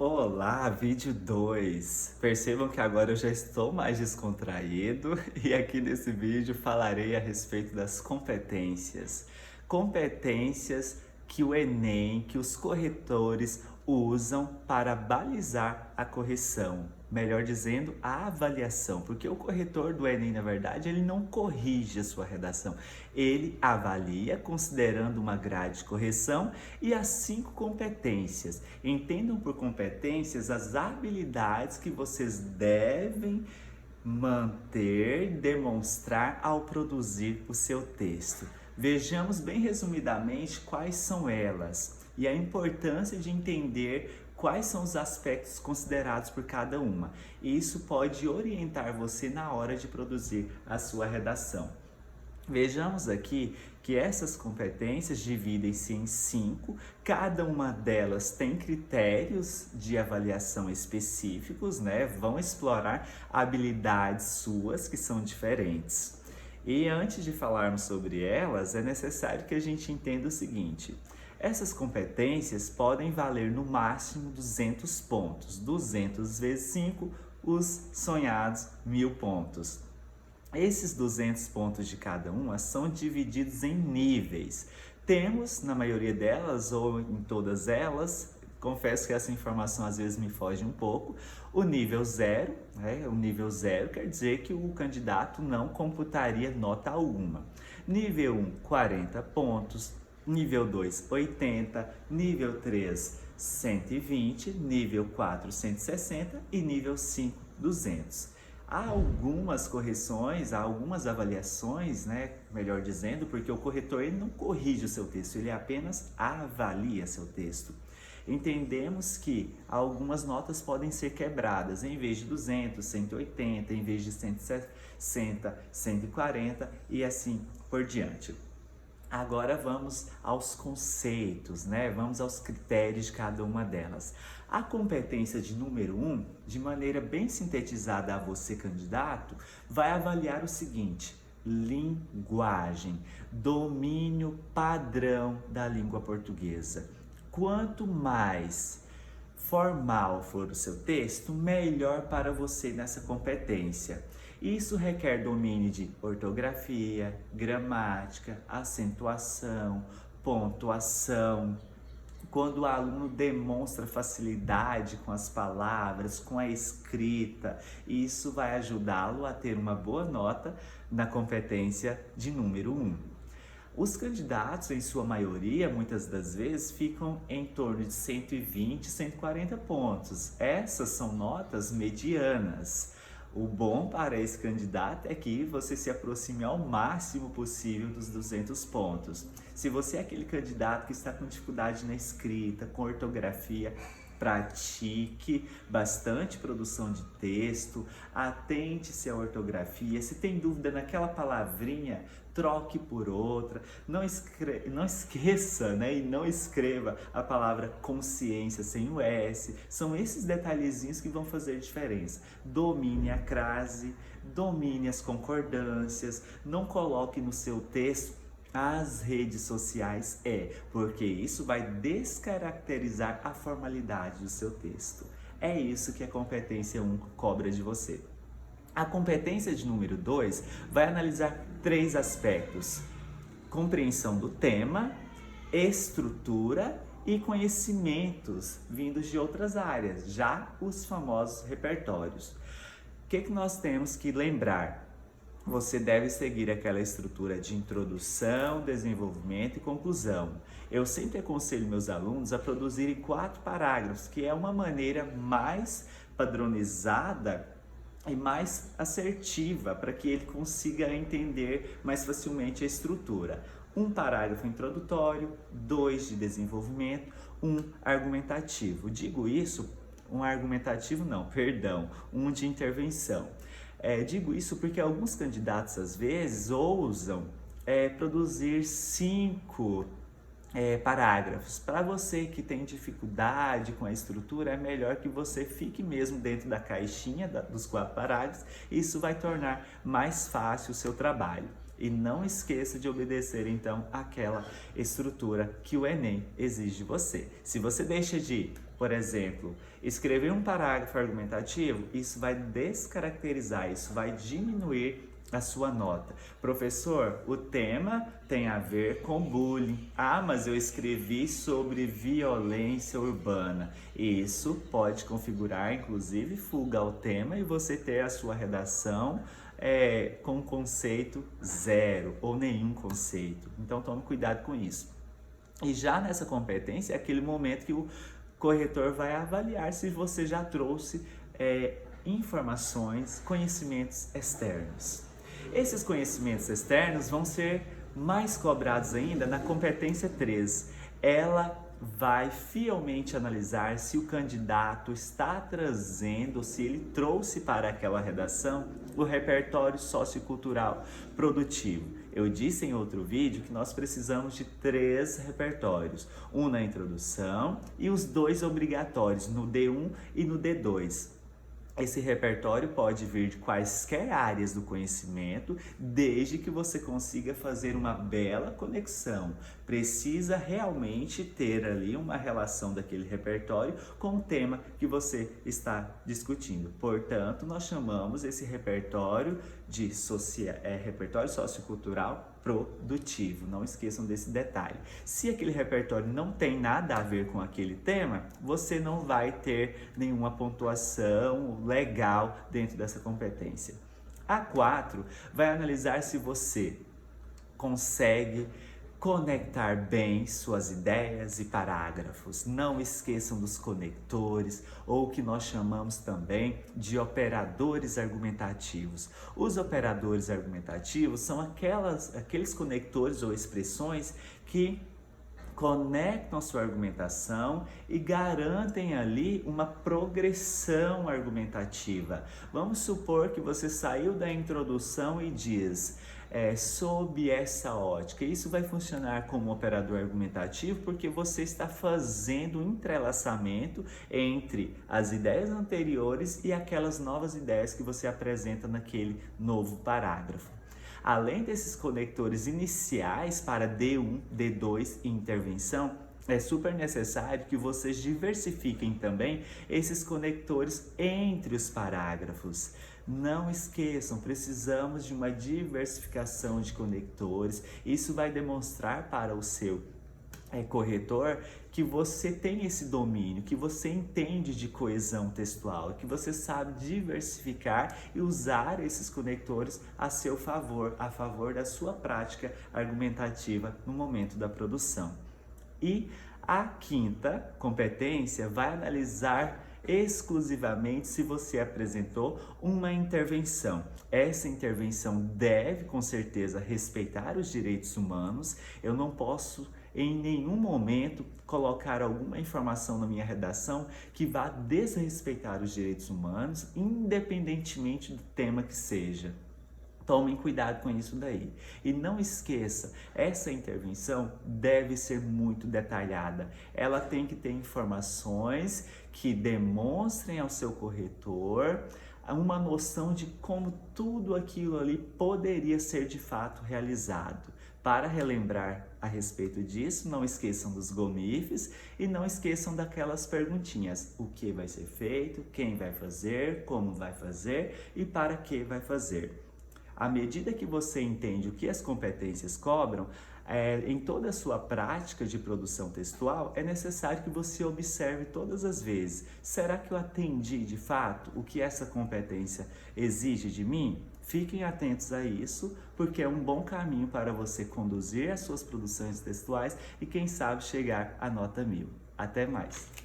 Olá, vídeo 2. Percebam que agora eu já estou mais descontraído e aqui nesse vídeo falarei a respeito das competências. Competências que o Enem, que os corretores usam para balizar a correção. Melhor dizendo, a avaliação, porque o corretor do Enem, na verdade, ele não corrige a sua redação. Ele avalia considerando uma grade de correção e as 5 competências. Entendam por competências as habilidades que vocês devem manter, demonstrar ao produzir o seu texto. Vejamos bem resumidamente quais são elas e a importância de entender quais são os aspectos considerados por cada uma. Isso pode orientar você na hora de produzir a sua redação. Vejamos aqui que essas competências dividem-se em 5, cada uma delas tem critérios de avaliação específicos, né? Vão explorar habilidades suas que são diferentes. E antes de falarmos sobre elas, é necessário que a gente entenda o seguinte: essas competências podem valer no máximo 200 pontos, 200 vezes 5, os sonhados 1000 pontos. Esses 200 pontos de cada uma são divididos em níveis. Temos, na maioria delas, ou em todas elas, confesso que essa informação às vezes me foge um pouco, o nível 0, né? O nível 0 quer dizer que o candidato não computaria nota alguma. Nível 1, 40 pontos, nível 2, 80, nível 3, 120, nível 4, 160 e nível 5, 200. Há algumas correções, há algumas avaliações, né? Melhor dizendo, porque o corretor ele não corrige o seu texto, ele apenas avalia seu texto. Entendemos que algumas notas podem ser quebradas, em vez de 200, 180, em vez de 160, 140 e assim por diante. Agora vamos aos conceitos, né? Vamos aos critérios de cada uma delas. A competência de número 1, de maneira bem sintetizada a você, candidato, vai avaliar o seguinte: linguagem, domínio padrão da língua portuguesa. Quanto mais formal for o seu texto, melhor para você nessa competência. Isso requer domínio de ortografia, gramática, acentuação, pontuação. Quando o aluno demonstra facilidade com as palavras, com a escrita, isso vai ajudá-lo a ter uma boa nota na competência de número 1. Os candidatos, em sua maioria, muitas das vezes, ficam em torno de 120, 140 pontos. Essas são notas medianas. O bom para esse candidato é que você se aproxime ao máximo possível dos 200 pontos. Se você é aquele candidato que está com dificuldade na escrita, com ortografia, pratique bastante produção de texto, atente-se à ortografia. Se tem dúvida naquela palavrinha, troque por outra. Não esqueça, né? E não escreva a palavra consciência sem o S. São esses detalhezinhos que vão fazer diferença. Domine a crase, domine as concordâncias, não coloque no seu texto as redes sociais, porque isso vai descaracterizar a formalidade do seu texto. É isso que a competência 1 cobra de você. A competência de número 2 vai analisar 3 aspectos: compreensão do tema, estrutura e conhecimentos vindos de outras áreas, já os famosos repertórios. O que nós temos que lembrar? Você deve seguir aquela estrutura de introdução, desenvolvimento e conclusão. Eu sempre aconselho meus alunos a produzirem 4 parágrafos, que é uma maneira mais padronizada e mais assertiva para que ele consiga entender mais facilmente a estrutura. 1 parágrafo introdutório, 2 de desenvolvimento, 1 argumentativo. Digo isso, um de intervenção. Digo isso porque alguns candidatos às vezes ousam produzir 5 parágrafos. Para você que tem dificuldade com a estrutura, é melhor que você fique mesmo dentro da caixinha dos 4 parágrafos. Isso vai tornar mais fácil o seu trabalho. E não esqueça de obedecer, então, àquela estrutura que o Enem exige de você. Se você deixa de, por exemplo, escrever um parágrafo argumentativo, isso vai descaracterizar, isso vai diminuir a sua nota. Professor, o tema tem a ver com bullying. Ah, mas eu escrevi sobre violência urbana. Isso pode configurar, inclusive, fuga ao tema e você ter a sua redação com conceito zero ou nenhum conceito. Então tome cuidado com isso. E já nessa competência é aquele momento que o corretor vai avaliar se você já trouxe informações, conhecimentos externos. Esses conhecimentos externos vão ser mais cobrados ainda na competência 3. Ela vai fielmente analisar se o candidato está trazendo, se ele trouxe para aquela redação o repertório sociocultural produtivo. Eu disse em outro vídeo que nós precisamos de 3 repertórios, um na introdução e os 2 obrigatórios, no D1 e no D2. Esse repertório pode vir de quaisquer áreas do conhecimento, desde que você consiga fazer uma bela conexão. Precisa realmente ter ali uma relação daquele repertório com o tema que você está discutindo. Portanto, nós chamamos esse repertório de repertório sociocultural produtivo. Não esqueçam desse detalhe. Se aquele repertório não tem nada a ver com aquele tema, você não vai ter nenhuma pontuação legal dentro dessa competência. A 4 vai analisar se você consegue conectar bem suas ideias e parágrafos. Não esqueçam dos conectores, ou o que nós chamamos também de operadores argumentativos. Os operadores argumentativos são aqueles conectores ou expressões que conectam a sua argumentação e garantem ali uma progressão argumentativa. Vamos supor que você saiu da introdução e diz: sob essa ótica. Isso vai funcionar como um operador argumentativo porque você está fazendo um entrelaçamento entre as ideias anteriores e aquelas novas ideias que você apresenta naquele novo parágrafo. Além desses conectores iniciais para D1, D2 e intervenção, é super necessário que vocês diversifiquem também esses conectores entre os parágrafos. Não esqueçam, precisamos de uma diversificação de conectores. Isso vai demonstrar para o seu corretor que você tem esse domínio, que você entende de coesão textual, que você sabe diversificar e usar esses conectores a seu favor, a favor da sua prática argumentativa no momento da produção. E a 5ª competência vai analisar exclusivamente se você apresentou uma intervenção. Essa intervenção deve, com certeza, respeitar os direitos humanos. Eu não posso, em nenhum momento, colocar alguma informação na minha redação que vá desrespeitar os direitos humanos, independentemente do tema que seja. Tomem cuidado com isso daí. E não esqueça, essa intervenção deve ser muito detalhada. Ela tem que ter informações que demonstrem ao seu corretor uma noção de como tudo aquilo ali poderia ser de fato realizado. Para relembrar a respeito disso, não esqueçam dos GOMIFs e não esqueçam daquelas perguntinhas. O que vai ser feito, quem vai fazer, como vai fazer e para que vai fazer. À medida que você entende o que as competências cobram, em toda a sua prática de produção textual, é necessário que você observe todas as vezes. Será que eu atendi de fato o que essa competência exige de mim? Fiquem atentos a isso, porque é um bom caminho para você conduzir as suas produções textuais e, quem sabe, chegar à nota 1000. Até mais!